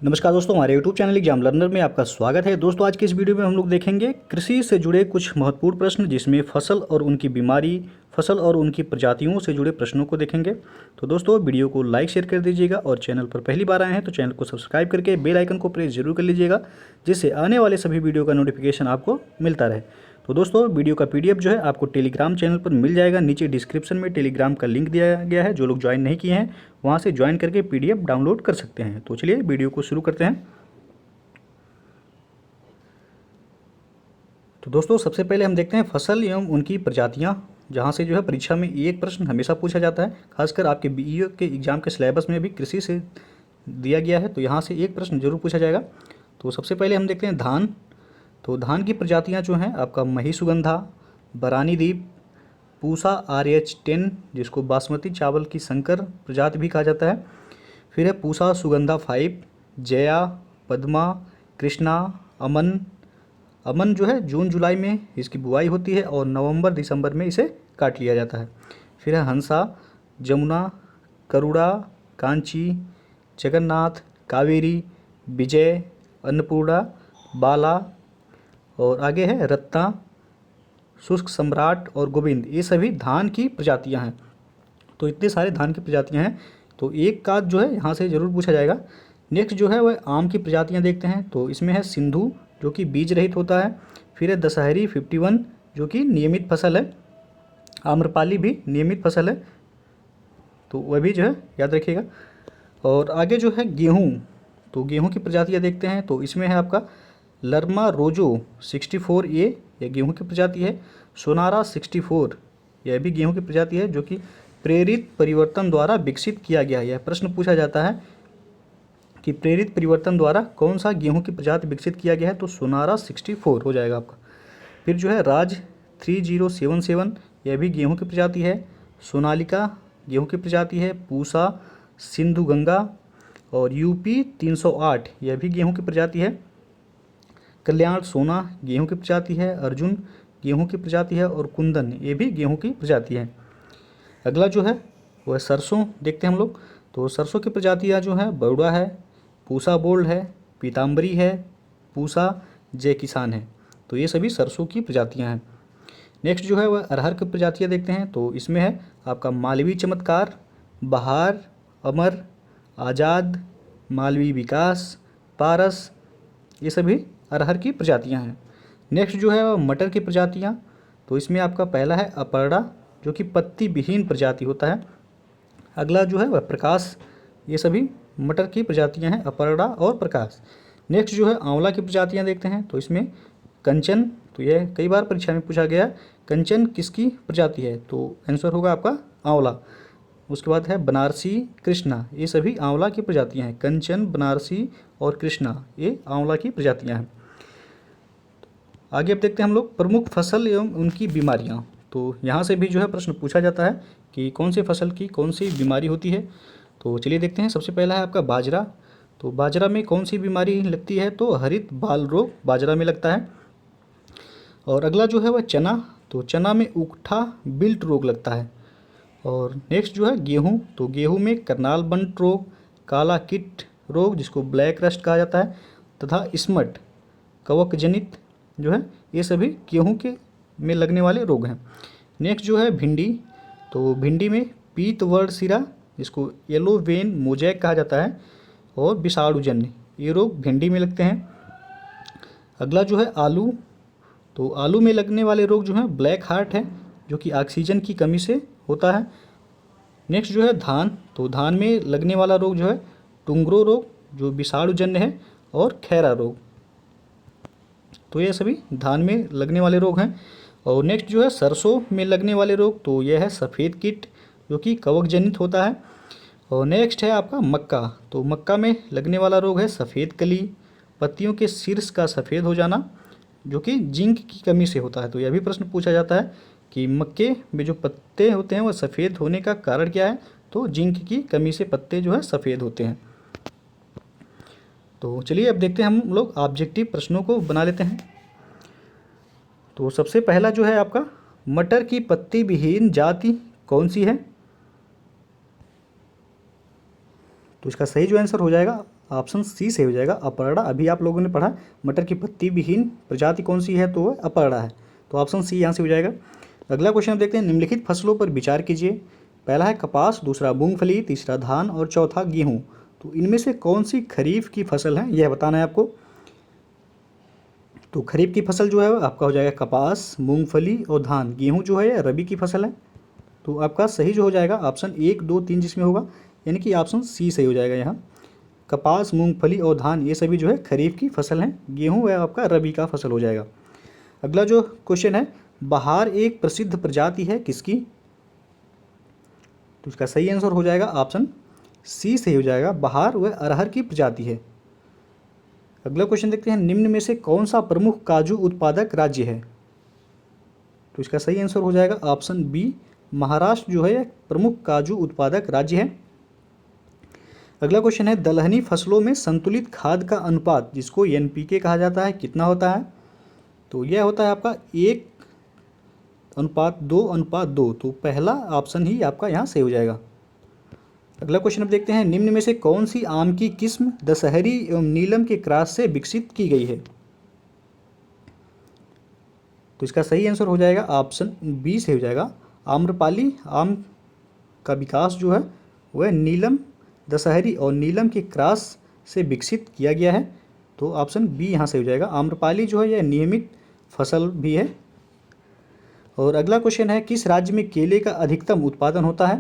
नमस्कार दोस्तों, हमारे YouTube चैनल एग्जाम लर्नर में आपका स्वागत है। दोस्तों, आज की इस वीडियो में हम लोग देखेंगे कृषि से जुड़े कुछ महत्वपूर्ण प्रश्न, जिसमें फसल और उनकी बीमारी, फसल और उनकी प्रजातियों से जुड़े प्रश्नों को देखेंगे। तो दोस्तों, वीडियो को लाइक शेयर कर दीजिएगा और चैनल पर पहली बार आए हैं तो चैनल को सब्सक्राइब करके बेल आइकन को प्रेस जरूर कर लीजिएगा, जिससे आने वाले सभी वीडियो का नोटिफिकेशन आपको मिलता रहे। तो दोस्तों, वीडियो का पीडीएफ जो है आपको टेलीग्राम चैनल पर मिल जाएगा। नीचे डिस्क्रिप्शन में टेलीग्राम का लिंक दिया गया है। जो लोग ज्वाइन नहीं किए हैं वहाँ से ज्वाइन करके पीडीएफ डाउनलोड कर सकते हैं। तो चलिए वीडियो को शुरू करते हैं। तो दोस्तों, सबसे पहले हम देखते हैं फसल एवं उनकी प्रजातियां, जहां से जो है परीक्षा में एक प्रश्न हमेशा पूछा जाता है। खासकर आपके बीईओ के एग्जाम के सिलेबस में भी कृषि से दिया गया है, तो यहां से एक प्रश्न जरूर पूछा जाएगा। तो सबसे पहले हम देखते हैं धान। तो धान की प्रजातियां जो हैं आपका महिसुगंधा, बरानीदीप, पूसा RH10, जिसको बासमती चावल की संकर प्रजाति भी कहा जाता है। फिर है पूसा सुगंधा 5, जया, पद्मा, कृष्णा, अमन। अमन जो है जून जुलाई में इसकी बुआई होती है और नवंबर दिसंबर में इसे काट लिया जाता है। फिर है हंसा, जमुना, करुड़ा, कांची, जगन्नाथ, कावेरी, विजय, अन्नपूर्णा, बाला, और आगे है रत्ना, शुष्क सम्राट और गोविंद। ये सभी धान की प्रजातियां हैं। तो इतने सारे धान की प्रजातियां हैं, तो एक का जो है यहाँ से ज़रूर पूछा जाएगा। नेक्स्ट जो है वह आम की प्रजातियां देखते हैं। तो इसमें है सिंधु, जो कि बीज रहित होता है। फिर है दशहरी 51, जो कि नियमित फसल है। आम्रपाली भी नियमित फसल है, तो वह भी जो है याद रखिएगा। और आगे जो है गेहूँ, तो गेहूँ की प्रजातियाँ देखते हैं। तो इसमें है आपका लरमा रोजो 64A, यह गेहूँ की प्रजाति है। सोनारा 64, यह भी गेहूँ की प्रजाति है, जो कि प्रेरित परिवर्तन द्वारा विकसित किया गया है। यह प्रश्न पूछा जाता है कि प्रेरित परिवर्तन द्वारा कौन सा गेहूं की प्रजाति विकसित किया गया है, तो सोनारा 64 हो जाएगा आपका। फिर जो है राज 3077, यह भी गेहूं की प्रजाति है। सोनालिका गेहूं की प्रजाति है। पूसा, सिंधु गंगा और यूपी 308, यह भी गेहूं की प्रजाति है। कल्याण सोना गेहूं की प्रजाति है। अर्जुन गेहूं की प्रजाति है और कुंदन, ये भी गेहूं की प्रजाति है। अगला जो है वह सरसों देखते हैं हम लोग। तो सरसों की प्रजातियाँ जो हैं बरुड़ा है, पूसा बोल्ड है, पीताम्बरी है, पूसा जय किसान है। तो ये सभी सरसों की प्रजातियाँ हैं। नेक्स्ट जो है वह अरहर की प्रजातियाँ देखते हैं। तो इसमें है आपका मालवी चमत्कार, बहार, अमर, आज़ाद, मालवी विकास, पारस, ये सभी अरहर की प्रजातियाँ हैं। नेक्स्ट जो है वह मटर की प्रजातियाँ। तो इसमें आपका पहला है अपर्णा, जो कि पत्ती विहीन प्रजाति होता है। अगला जो है वह प्रकाश, ये सभी मटर की प्रजातियां हैं, अपर्णा और प्रकाश। नेक्स्ट जो है आंवला की प्रजातियां देखते हैं। तो इसमें कंचन, तो यह कई बार परीक्षा में पूछा गया, कंचन किसकी प्रजाति है, तो आंसर होगा आपका आंवला। उसके बाद है बनारसी, कृष्णा, ये सभी आंवला की प्रजातियां हैं। कंचन, बनारसी और कृष्णा, ये आंवला की प्रजातियां हैं। आगे अब देखते हैं हम लोग प्रमुख फसल एवं उनकी बीमारियां। तो यहाँ से भी जो है प्रश्न पूछा जाता है कि कौन सी फसल की कौन सी बीमारी होती है। तो चलिए देखते हैं। सबसे पहला है आपका बाजरा। तो बाजरा में कौन सी बीमारी लगती है, तो हरित बाल रोग बाजरा में लगता है। और अगला जो है वह चना। तो चना में उकठा बिल्ट रोग लगता है। और नेक्स्ट जो है गेहूँ। तो गेहूँ में करनाल बंट रोग, काला कीट रोग, जिसको ब्लैक रस्ट कहा जाता है, तथा स्मट कवक जनित जो है, ये सभी गेहूँ के में लगने वाले रोग हैं। नेक्स्ट जो है भिंडी। तो भिंडी में पीत वर्ण सिरा, जिसको येलो वेन मोजैक कहा जाता है, और विषाणुजन्य, ये रोग भिंडी में लगते हैं। अगला जो है आलू। तो आलू में लगने वाले रोग जो हैं ब्लैक हार्ट है, जो कि ऑक्सीजन की कमी से होता है। नेक्स्ट जो है धान। तो धान में लगने वाला रोग जो है टुंगरो रोग, जो विषाणुजन्य है, और खैरा रोग। तो ये सभी धान में लगने वाले रोग हैं। और नेक्स्ट जो है सरसों में लगने वाले रोग, तो यह है सफ़ेद कीट, जो कि कवक जनित होता है। और नेक्स्ट है आपका मक्का। तो मक्का में लगने वाला रोग है सफ़ेद कली, पत्तियों के शीर्ष का सफ़ेद हो जाना, जो कि जिंक की कमी से होता है। तो यह भी प्रश्न पूछा जाता है कि मक्के में जो पत्ते होते हैं वह सफ़ेद होने का कारण क्या है, तो जिंक की कमी से पत्ते जो है सफ़ेद होते हैं। तो चलिए अब देखते हैं हम लोग ऑब्जेक्टिव प्रश्नों को बना लेते हैं। तो सबसे पहला जो है आपका मटर की पत्ती विहीन जाति कौन सी है, तो इसका सही जो आंसर हो जाएगा ऑप्शन सी सही हो जाएगा अपराड़ा। अभी आप लोगों ने पढ़ा मटर की पत्ती विहीन प्रजाति कौन सी है, तो वह अपराड़ा है। तो ऑप्शन सी यहाँ से हो जाएगा। अगला क्वेश्चन हम देखते हैं, निम्नलिखित फसलों पर विचार कीजिए। पहला है कपास, दूसरा मूंगफली, तीसरा धान और चौथा गेहूं। तो इनमें से कौन सी खरीफ की फसल है यह बताना है आपको। तो खरीफ की फसल जो है आपका हो जाएगा कपास, मूंगफली और धान। गेहूं जो है यह रबी की फसल है। तो आपका सही जो हो जाएगा ऑप्शन 1, 2, 3 जिसमें होगा, यानी कि ऑप्शन सी सही हो जाएगा यहाँ। कपास, मूंगफली और धान ये सभी जो है खरीफ की फसल हैं। गेहूं वह आपका रबी का फसल हो जाएगा। अगला जो क्वेश्चन है, बहार एक प्रसिद्ध प्रजाति है किसकी। तो इसका सही आंसर हो जाएगा ऑप्शन सी सही हो जाएगा, बहार वह अरहर की प्रजाति है। अगला क्वेश्चन देखते हैं, निम्न में से कौन सा प्रमुख काजू उत्पादक राज्य है। तो इसका सही आंसर हो जाएगा ऑप्शन बी, महाराष्ट्र जो है प्रमुख काजू उत्पादक राज्य है। अगला क्वेश्चन है, दलहनी फसलों में संतुलित खाद का अनुपात जिसको एनपीके कहा जाता है कितना होता है। तो यह होता है आपका 1:2:2। तो पहला ऑप्शन ही आपका यहाँ सही हो जाएगा। अगला क्वेश्चन अब देखते हैं, निम्न में से कौन सी आम की किस्म दशहरी एवं नीलम के क्रॉस से विकसित की गई है। तो इसका सही आंसर हो जाएगा ऑप्शन बी से हो जाएगा, आम्रपाली आम का विकास जो है वह नीलम, दशहरी और नीलम के क्रॉस से विकसित किया गया है। तो ऑप्शन बी यहाँ से हो जाएगा। आम्रपाली जो है यह नियमित फसल भी है। और अगला क्वेश्चन है, किस राज्य में केले का अधिकतम उत्पादन होता है।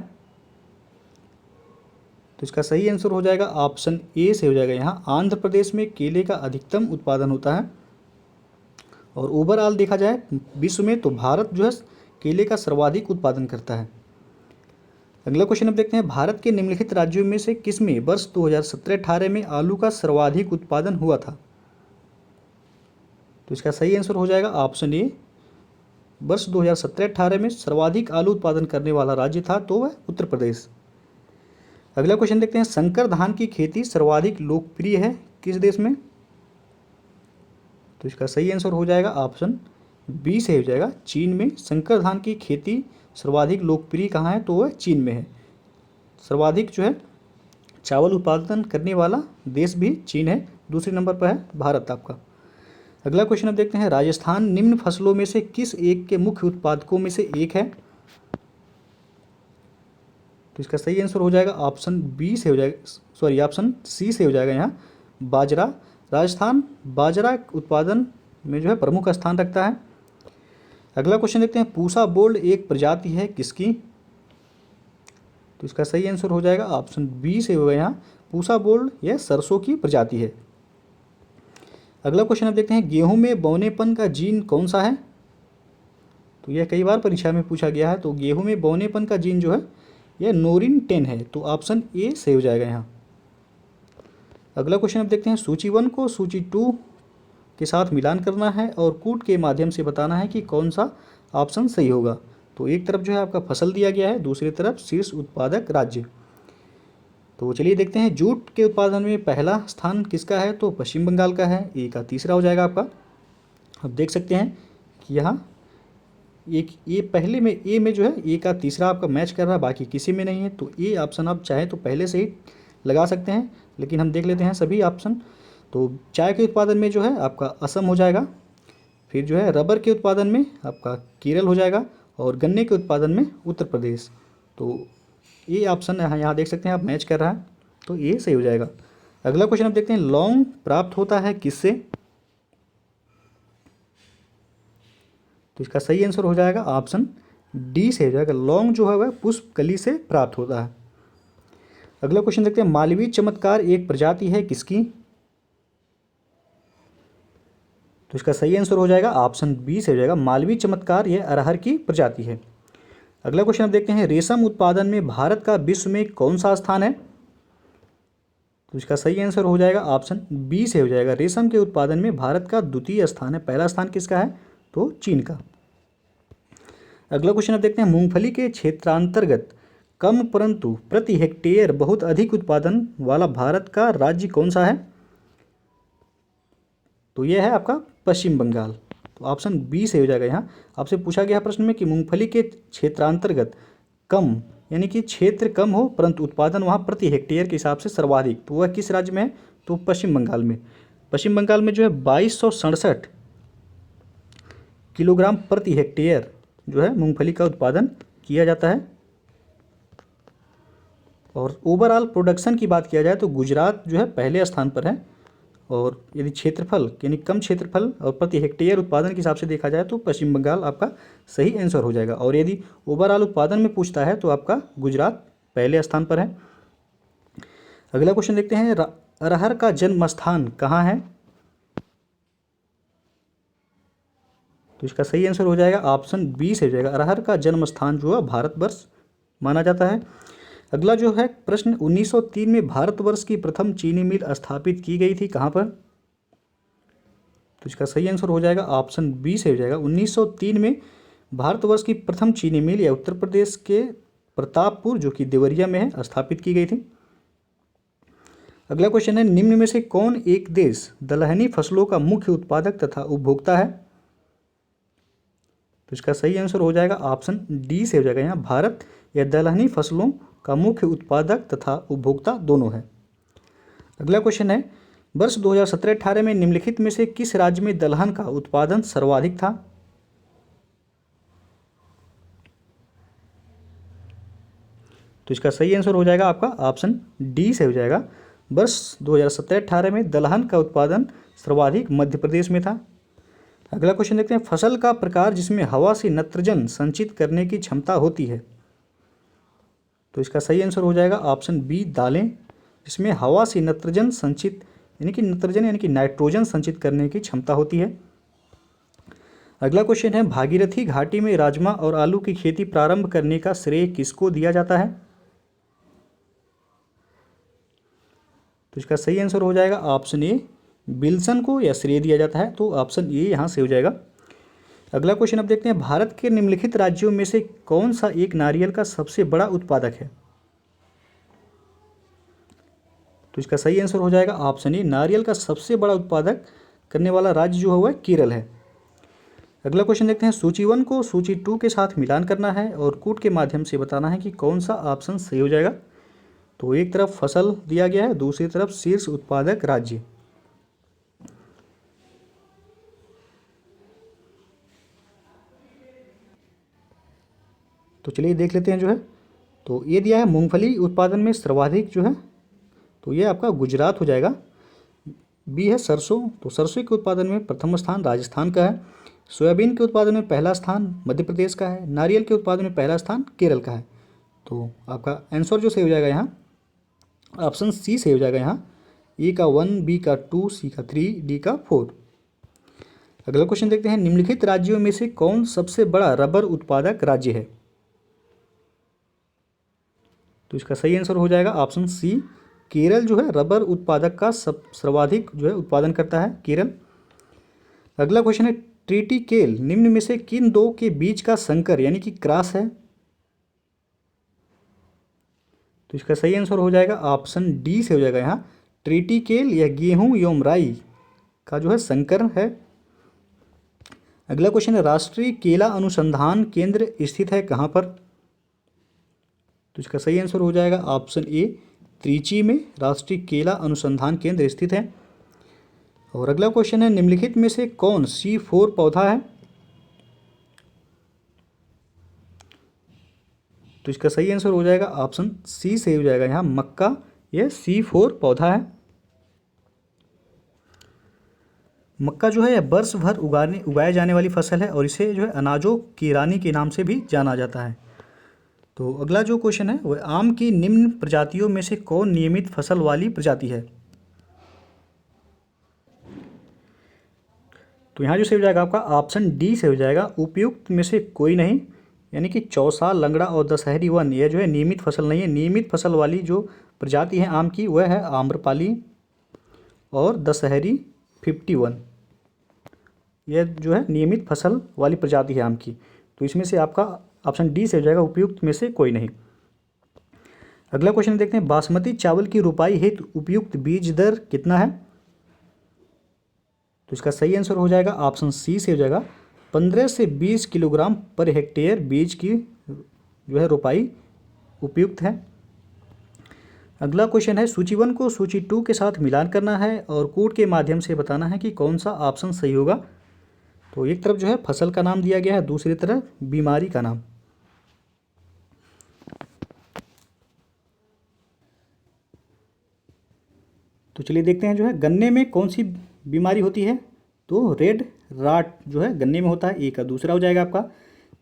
तो इसका सही आंसर हो जाएगा ऑप्शन ए से हो जाएगा यहाँ, आंध्र प्रदेश में केले का अधिकतम उत्पादन होता है। और ओवरऑल देखा जाए विश्व में तो भारत जो है केले का सर्वाधिक उत्पादन करता है। अगला क्वेश्चन अब देखते हैं, भारत के निम्नलिखित राज्यों में से किसमें वर्ष 2017-18 में आलू का सर्वाधिक उत्पादन हुआ था। तो इसका सही आंसर हो जाएगा ऑप्शन ए, वर्ष 2017-18 में सर्वाधिक आलू उत्पादन करने वाला राज्य था तो वह उत्तर प्रदेश। अगला क्वेश्चन देखते हैं, संकर धान की खेती सर्वाधिक लोकप्रिय है किस देश में। तो इसका सही आंसर हो जाएगा ऑप्शन बी से हो जाएगा, चीन में। संकर धान की खेती सर्वाधिक लोकप्रिय कहाँ है, तो वह चीन में है। सर्वाधिक जो है चावल उत्पादन करने वाला देश भी चीन है। दूसरे नंबर पर है भारत आपका। अगला क्वेश्चन अब देखते हैं, राजस्थान निम्न फसलों में से किस एक के मुख्य उत्पादकों में से एक है। तो इसका सही आंसर हो जाएगा ऑप्शन बी से हो जाएगा, ऑप्शन सी से हो जाएगा यहाँ, बाजरा। राजस्थान बाजरा उत्पादन में जो है प्रमुख स्थान रखता है। अगला क्वेश्चन देखते हैं, पूसा बोल्ड एक प्रजाति है किसकी। तो इसका सही आंसर हो जाएगा ऑप्शन बी से होगा यहाँ, पूसा बोल्ड यह सरसों की प्रजाति है। अगला क्वेश्चन अब देखते हैं, गेहूं में बौनेपन का जीन कौन सा है। तो यह कई बार परीक्षा में पूछा गया है। तो गेहूं में बौनेपन का जीन जो है यह नोरिन 10 है। तो ऑप्शन ए सही हो जाएगा यहाँ। अगला क्वेश्चन अब देखते हैं, सूची 1 को सूची 2 के साथ मिलान करना है और कूट के माध्यम से बताना है कि कौन सा ऑप्शन सही होगा। तो एक तरफ जो है आपका फसल दिया गया है, दूसरी तरफ शीर्ष उत्पादक राज्य। तो चलिए देखते हैं, जूट के उत्पादन में पहला स्थान किसका है। तो पश्चिम बंगाल का है, ए का तीसरा हो जाएगा आपका। अब देख सकते हैं कि यहाँ एक ए पहले में ए में जो है ए का तीसरा आपका मैच कर रहा है, बाकी किसी में नहीं है। तो ए ऑप्शन आप चाहे तो पहले से ही लगा सकते हैं, लेकिन हम देख लेते हैं सभी ऑप्शन। तो चाय के उत्पादन में जो है आपका असम हो जाएगा, फिर जो है रबर के उत्पादन में आपका केरल हो जाएगा, और गन्ने के उत्पादन में उत्तर प्रदेश। तो ये ऑप्शन यहाँ देख सकते हैं आप मैच कर रहा है, तो ये सही हो जाएगा। अगला क्वेश्चन आप देखते हैं, लौंग प्राप्त होता है किससे। तो इसका सही आंसर हो जाएगा ऑप्शन डी से हो जाएगा, लौंग जो है वह पुष्प कली से प्राप्त होता है। अगला क्वेश्चन देखते हैं, मालवीय चमत्कार एक प्रजाति है किसकी। तो इसका सही आंसर हो जाएगा ऑप्शन बी से हो जाएगा, मालवीय चमत्कार यह अरहर की प्रजाति है। अगला क्वेश्चन आप देखते हैं, रेशम उत्पादन में भारत का विश्व में कौन सा स्थान है। तो इसका सही आंसर हो जाएगा ऑप्शन बी से हो जाएगा, रेशम के उत्पादन में भारत का द्वितीय स्थान है। पहला स्थान किसका है, तो चीन का। अगला क्वेश्चन आप देखते हैं, मूंगफली के क्षेत्रांतर्गत कम परंतु प्रति हेक्टेयर बहुत अधिक उत्पादन वाला भारत का राज्य कौन सा है। तो यह है आपका पश्चिम बंगाल। तो ऑप्शन बी से हो जाएगा। यहाँ आपसे पूछा गया प्रश्न में कि मूंगफली के क्षेत्रांतर्गत कम यानी कि क्षेत्र कम हो परंतु उत्पादन वहाँ प्रति हेक्टेयर के हिसाब से सर्वाधिक, तो वह किस राज्य में है। तो पश्चिम बंगाल में। पश्चिम बंगाल में जो है 2267 किलोग्राम प्रति हेक्टेयर जो है मूंगफली का उत्पादन किया जाता है। और ओवरऑल प्रोडक्शन की बात किया जाए तो गुजरात जो है पहले स्थान पर है। और यदि क्षेत्रफल यानी कम क्षेत्रफल और प्रति हेक्टेयर उत्पादन के हिसाब से देखा जाए तो पश्चिम बंगाल आपका सही आंसर हो जाएगा। और यदि ओवरऑल उत्पादन में पूछता है तो आपका गुजरात पहले स्थान पर है। अगला क्वेश्चन देखते हैं, अरहर का जन्म स्थान कहाँ है? तो इसका सही आंसर हो जाएगा ऑप्शन बी से हो जाएगा। अरहर का जन्म स्थान जो है भारतवर्ष माना जाता है। अगला जो है प्रश्न, 1903 में भारतवर्ष की प्रथम चीनी मिल स्थापित की गई थी कहाँ पर? तो इसका सही आंसर हो जाएगा ऑप्शन बी से हो जाएगा। 1903 में भारतवर्ष की प्रथम चीनी मिल या उत्तर प्रदेश के प्रतापपुर जो कि देवरिया में है स्थापित की गई थी। अगला क्वेश्चन है, निम्न में से कौन एक देश दलहनी फसलों का मुख्य उत्पादक तथा उपभोक्ता है? तो इसका सही आंसर हो जाएगा ऑप्शन डी से हो जाएगा। यहाँ भारत या दलहनी फसलों का मुख्य उत्पादक तथा उपभोक्ता दोनों है। अगला क्वेश्चन है, वर्ष 2017-18 में निम्नलिखित में से किस राज्य में दलहन का उत्पादन सर्वाधिक था? तो इसका सही आंसर हो जाएगा आपका ऑप्शन डी से हो जाएगा। वर्ष 2017-18 में दलहन का उत्पादन सर्वाधिक मध्य प्रदेश में था। अगला क्वेश्चन देखते हैं, फसल का प्रकार जिसमें हवा से नाइट्रोजन संचित करने की क्षमता होती है। तो इसका सही आंसर हो जाएगा ऑप्शन बी दालें, जिसमें हवा से नाइट्रोजन संचित यानी कि नाइट्रोजन संचित करने की क्षमता होती है। अगला क्वेश्चन है, भागीरथी घाटी में राजमा और आलू की खेती प्रारंभ करने का श्रेय किसको दिया जाता है? तो इसका सही आंसर हो जाएगा ऑप्शन ए विल्सन को या श्रेय दिया जाता है। तो ऑप्शन ए यहाँ से हो जाएगा। अगला क्वेश्चन अब देखते हैं, भारत के निम्नलिखित राज्यों में से कौन सा एक नारियल का सबसे बड़ा उत्पादक है? तो इसका सही आंसर हो जाएगा ऑप्शन ए नारियल का सबसे बड़ा उत्पादक करने वाला राज्य जो है केरल है। अगला क्वेश्चन देखते हैं, सूची 1 को सूची 2 के साथ मिलान करना है और कूट के माध्यम से बताना है कि कौन सा ऑप्शन सही हो जाएगा। तो एक तरफ फसल दिया गया है, दूसरी तरफ शीर्ष उत्पादक राज्य। तो चलिए देख लेते हैं जो है। तो ये दिया है मूंगफली उत्पादन में सर्वाधिक जो है, तो ये आपका गुजरात हो जाएगा। बी है सरसों, तो सरसों के उत्पादन में प्रथम स्थान राजस्थान का है। सोयाबीन के उत्पादन में पहला स्थान मध्य प्रदेश का है। नारियल के उत्पादन में पहला स्थान केरल का है। तो आपका आंसर जो सही हो जाएगा यहाँ ऑप्शन सी से हो जाएगा। यहाँ ए का 1, बी का 2, सी का 3, डी का 4। अगला क्वेश्चन देखते हैं, निम्नलिखित राज्यों में से कौन सबसे बड़ा रबर उत्पादक राज्य है? तो इसका सही आंसर हो जाएगा ऑप्शन सी केरल जो है रबर उत्पादक का सर्वाधिक जो है उत्पादन करता है केरल। अगला क्वेश्चन है, ट्रिटिकेल निम्न में से किन दो के बीच का संकर यानी कि क्रॉस है? तो इसका सही आंसर हो जाएगा ऑप्शन डी से हो जाएगा। यहाँ ट्रिटिकेल या गेहूं एवं राई का जो है संकर है। अगला क्वेश्चन है, राष्ट्रीय केला अनुसंधान केंद्र स्थित है कहाँ पर? तो इसका सही आंसर हो जाएगा ऑप्शन ए त्रिची में राष्ट्रीय केला अनुसंधान केंद्र स्थित है। और अगला क्वेश्चन है, निम्नलिखित में से कौन C4 पौधा है? तो इसका सही आंसर हो जाएगा ऑप्शन सी से हो जाएगा। यहाँ मक्का यह C4 पौधा है। मक्का जो है यह वर्ष भर उगाए जाने वाली फसल है और इसे जो है अनाजों की रानी के नाम से भी जाना जाता है। तो अगला जो क्वेश्चन है वह आम की निम्न प्रजातियों में से कौन नियमित फसल वाली प्रजाति है? तो यहाँ जो से हो जाएगा आपका ऑप्शन डी से हो जाएगा, उपयुक्त में से कोई नहीं, यानी कि चौसा, लंगड़ा और दशहरी वन यह जो है नियमित फसल नहीं है। नियमित फसल वाली जो प्रजाति है आम की वह है आम्रपाली और दशहरी 51, यह जो है नियमित फसल वाली प्रजाति है आम की। तो इसमें से आपका ऑप्शन डी से हो जाएगा, उपयुक्त में से कोई नहीं। अगला क्वेश्चन देखते हैं, बासमती चावल की रुपाई हेतु उपयुक्त बीज दर कितना है? तो इसका सही आंसर हो जाएगा ऑप्शन सी से हो जाएगा, 15 से 20 किलोग्राम पर हेक्टेयर बीज की जो है रुपाई उपयुक्त है। अगला क्वेश्चन है, सूची 1 को सूची 2 के साथ मिलान करना है और कोड के माध्यम से बताना है कि कौन सा ऑप्शन सही होगा। तो एक तरफ जो है फसल का नाम दिया गया है, दूसरी तरफ बीमारी का नाम। तो चलिए देखते हैं जो है गन्ने में कौन सी बीमारी होती है। तो रेड राट जो है गन्ने में होता है, ए का दूसरा हो जाएगा आपका।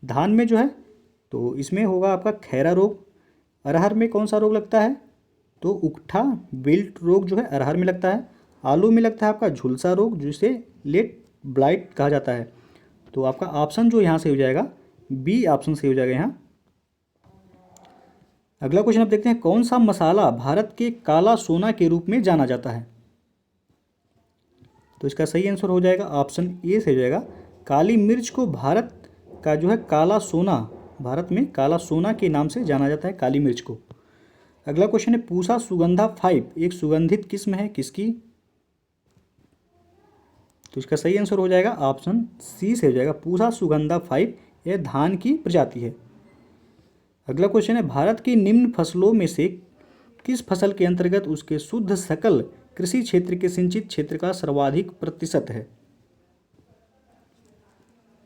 धान में जो है तो इसमें होगा आपका खैरा रोग। अरहर में कौन सा रोग लगता है, तो उकठा विल्ट रोग जो है अरहर में लगता है। आलू में लगता है आपका झुलसा रोग, जिसे लेट ब्लाइट कहा जाता है। तो आपका ऑप्शन जो यहाँ से हो जाएगा बी ऑप्शन से हो जाएगा यहाँ। अगला क्वेश्चन आप देखते हैं, कौन सा मसाला भारत के काला सोना के रूप में जाना जाता है। तो इसका सही आंसर हो जाएगा ऑप्शन ए से हो जाएगा। काली मिर्च को भारत का जो है काला सोना, भारत में काला सोना के नाम से जाना जाता है काली मिर्च को। अगला क्वेश्चन है, पूसा सुगंधा 5 एक सुगंधित किस्म है किसकी। तो इसका सही आंसर हो जाएगा ऑप्शन सी से हो जाएगा। पूसा सुगंधा 5 यह धान की प्रजाति है। अगला क्वेश्चन है, भारत की निम्न फसलों में से किस फसल के अंतर्गत उसके शुद्ध सकल कृषि क्षेत्र के सिंचित क्षेत्र का सर्वाधिक प्रतिशत है।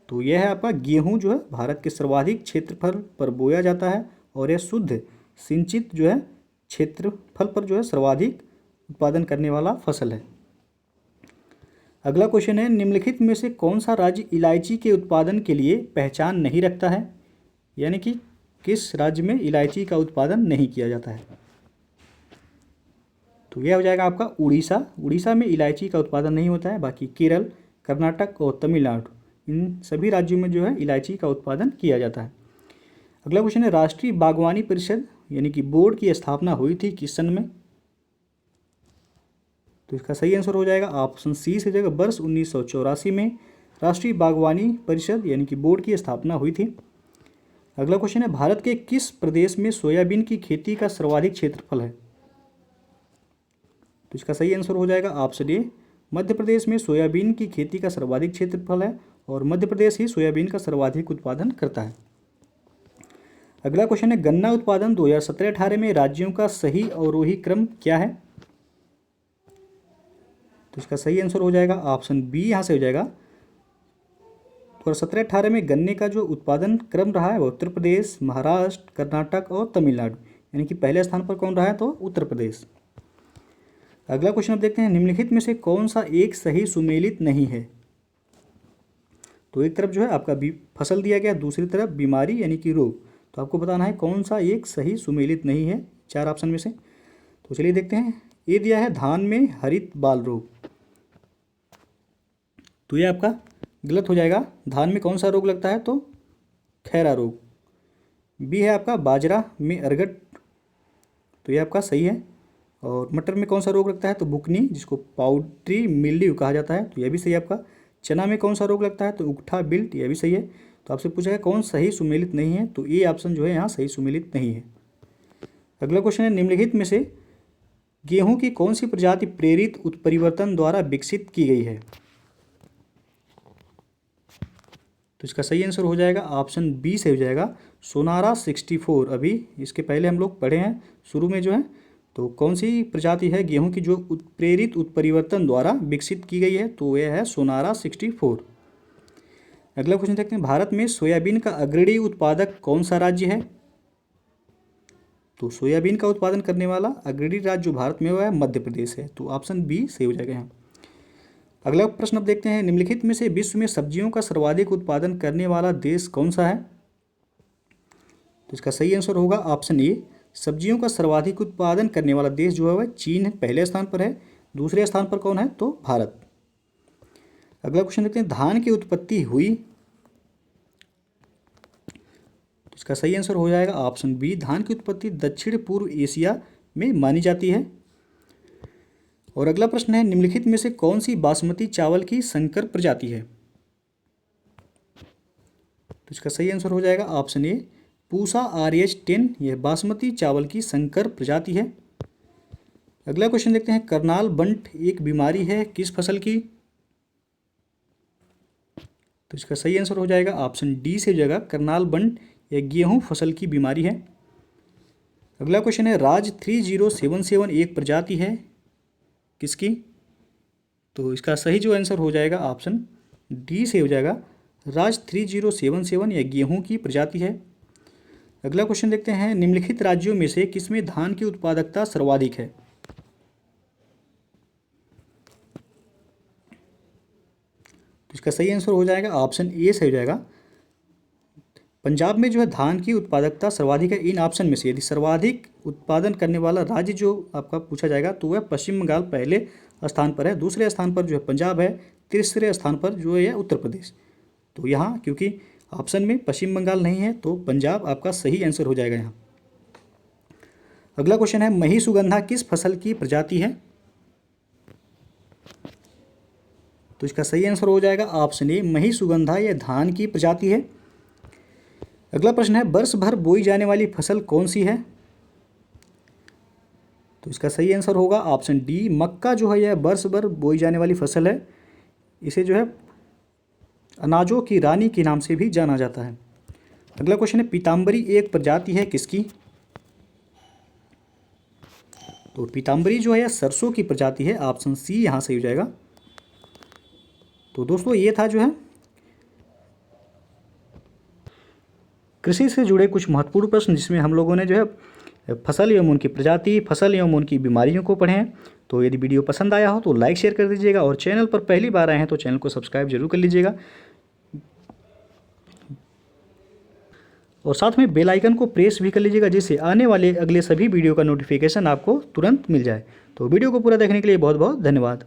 तो यह है आपका गेहूं जो है भारत के सर्वाधिक क्षेत्रफल पर बोया जाता है और यह शुद्ध सिंचित जो है क्षेत्रफल पर जो है सर्वाधिक उत्पादन करने वाला फसल है। अगला क्वेश्चन है, निम्नलिखित में से कौन सा राज्य इलायची के उत्पादन के लिए पहचान नहीं रखता है, यानी कि किस राज्य में इलायची का उत्पादन नहीं किया जाता है। तो यह हो जाएगा आपका उड़ीसा। उड़ीसा में इलायची का उत्पादन नहीं होता है, बाकी केरल, कर्नाटक और तमिलनाडु इन सभी राज्यों में जो है इलायची का उत्पादन किया जाता है। अगला क्वेश्चन है, राष्ट्रीय बागवानी परिषद यानी कि बोर्ड की स्थापना हुई थी किस सन में। तो इसका सही आंसर हो जाएगा ऑप्शन सी से हो जाएगा, वर्ष 1984 में राष्ट्रीय बागवानी परिषद यानी कि बोर्ड की स्थापना हुई थी। अगला क्वेश्चन है, भारत के किस प्रदेश में सोयाबीन की खेती का सर्वाधिक क्षेत्रफल है। तो इसका सही आंसर हो जाएगा ऑप्शन ए, मध्य प्रदेश में सोयाबीन की खेती का सर्वाधिक क्षेत्रफल है और मध्य प्रदेश ही सोयाबीन का सर्वाधिक उत्पादन करता है। अगला क्वेश्चन है, गन्ना उत्पादन 2017-18 में राज्यों का सही अवरोही क्रम क्या है। तो इसका सही आंसर हो जाएगा ऑप्शन बी यहाँ से हो जाएगा। 2017-18 में गन्ने का जो उत्पादन क्रम रहा है वो उत्तर प्रदेश, महाराष्ट्र, कर्नाटक और तमिलनाडु, यानी कि पहले स्थान पर कौन रहा है, तो उत्तर प्रदेश। अगला क्वेश्चन आप देखते हैं, निम्नलिखित में से कौन सा एक सही सुमेलित नहीं है। तो एक तरफ जो है आपका फसल दिया गया, दूसरी तरफ बीमारी यानी कि रोग। तो आपको बताना है कौन सा एक सही सुमेलित नहीं है चार ऑप्शन में से। तो चलिए देखते हैं, ये दिया है धान में हरित बाल रोग, तो ये आपका गलत हो जाएगा। धान में कौन सा रोग लगता है, तो खैरा रोग। बी है आपका बाजरा में अरगट, तो ये आपका सही है। और मटर में कौन सा रोग लगता है, तो बुकनी, जिसको पाउडरी मिल्ड्यू कहा जाता है, तो यह भी सही है आपका। चना में कौन सा रोग लगता है, तो उकठा बिल्ट, यह भी सही है। तो आपसे पूछा है कौन सही सुमेलित नहीं है, तो ये ऑप्शन जो है यहाँ सही सुमेलित नहीं है। अगला क्वेश्चन है, निम्नलिखित में से गेहूं की कौन सी प्रजाति प्रेरित उत्परिवर्तन द्वारा विकसित की गई है। तो इसका सही आंसर हो जाएगा ऑप्शन बी से हो जाएगा, सोनारा 64। अभी इसके पहले हम लोग पढ़े हैं शुरू में जो है, तो कौन सी प्रजाति है गेहूं की जो प्रेरित उत्परिवर्तन द्वारा विकसित की गई है, तो यह है सोनारा 64। अगला क्वेश्चन देखते हैं, भारत में सोयाबीन का अग्रणी उत्पादक कौन सा राज्य है। तो सोयाबीन का उत्पादन करने वाला अग्रणी राज्य जो भारत में हुआ है मध्य प्रदेश है, तो ऑप्शन बी सही हो जाएगा यहाँ। अगला प्रश्न अब देखते हैं, निम्नलिखित में से विश्व में सब्जियों का सर्वाधिक उत्पादन करने वाला देश कौन सा है। तो इसका सही आंसर होगा ऑप्शन ए, सब्जियों का सर्वाधिक उत्पादन करने वाला देश जो है वह चीन है, पहले स्थान पर है। दूसरे स्थान पर कौन है, तो भारत। अगला क्वेश्चन देखते हैं, धान की उत्पत्ति हुई। तो इसका सही आंसर हो जाएगा ऑप्शन बी, धान की उत्पत्ति दक्षिण पूर्व एशिया में मानी जाती है। और अगला प्रश्न है, निम्नलिखित में से कौन सी बासमती चावल की संकर प्रजाति है। तो इसका सही आंसर हो जाएगा ऑप्शन ए, पूसा RH10, यह बासमती चावल की संकर प्रजाति है। अगला क्वेश्चन देखते हैं, करनाल बंट एक बीमारी है किस फसल की। तो इसका सही आंसर हो जाएगा ऑप्शन डी से हो जाएगा, करनाल बंट यह गेहूं फसल की बीमारी है। अगला क्वेश्चन है राज 3077 एक प्रजाति है किसकी? तो इसका सही जो आंसर हो जाएगा ऑप्शन डी से हो जाएगा। राज 3077 यह गेहूं की प्रजाति है। अगला क्वेश्चन देखते हैं निम्नलिखित राज्यों में से किसमें धान की उत्पादकता सर्वाधिक है? तो इसका सही आंसर हो जाएगा ऑप्शन ए से हो जाएगा। पंजाब में जो है धान की उत्पादकता सर्वाधिक है। इन ऑप्शन में से यदि सर्वाधिक उत्पादन करने वाला राज्य जो आपका पूछा जाएगा तो वह पश्चिम बंगाल पहले स्थान पर है, दूसरे स्थान पर जो है पंजाब है, तीसरे स्थान पर जो है उत्तर प्रदेश। तो यहाँ क्योंकि ऑप्शन में पश्चिम बंगाल नहीं है तो पंजाब आपका सही आंसर हो जाएगा यहाँ। अगला क्वेश्चन है मही सुगंधा किस फसल की प्रजाति है? तो इसका सही आंसर हो जाएगा ऑप्शन ए मही सुगंधा यह धान की प्रजाति है। अगला प्रश्न है वर्ष भर बोई जाने वाली फसल कौन सी है? तो इसका सही आंसर होगा ऑप्शन डी मक्का जो है यह वर्ष भर बोई जाने वाली फसल है। इसे जो है अनाजों की रानी के नाम से भी जाना जाता है। अगला क्वेश्चन है पीताम्बरी एक प्रजाति है किसकी? तो पीताम्बरी जो है यह सरसों की प्रजाति है। ऑप्शन सी यहाँ से हो जाएगा। तो दोस्तों ये था जो है कृषि से जुड़े कुछ महत्वपूर्ण प्रश्न जिसमें हम लोगों ने जो है फसल एवं उनकी प्रजाति, फसल एवं उनकी बीमारियों को पढ़े हैं। तो यदि वीडियो पसंद आया हो तो लाइक शेयर कर दीजिएगा और चैनल पर पहली बार आए हैं तो चैनल को सब्सक्राइब जरूर कर लीजिएगा और साथ में बेल आइकन को प्रेस भी कर लीजिएगा जिससे आने वाले अगले सभी वीडियो का नोटिफिकेशन आपको तुरंत मिल जाए। तो वीडियो को पूरा देखने के लिए बहुत बहुत धन्यवाद।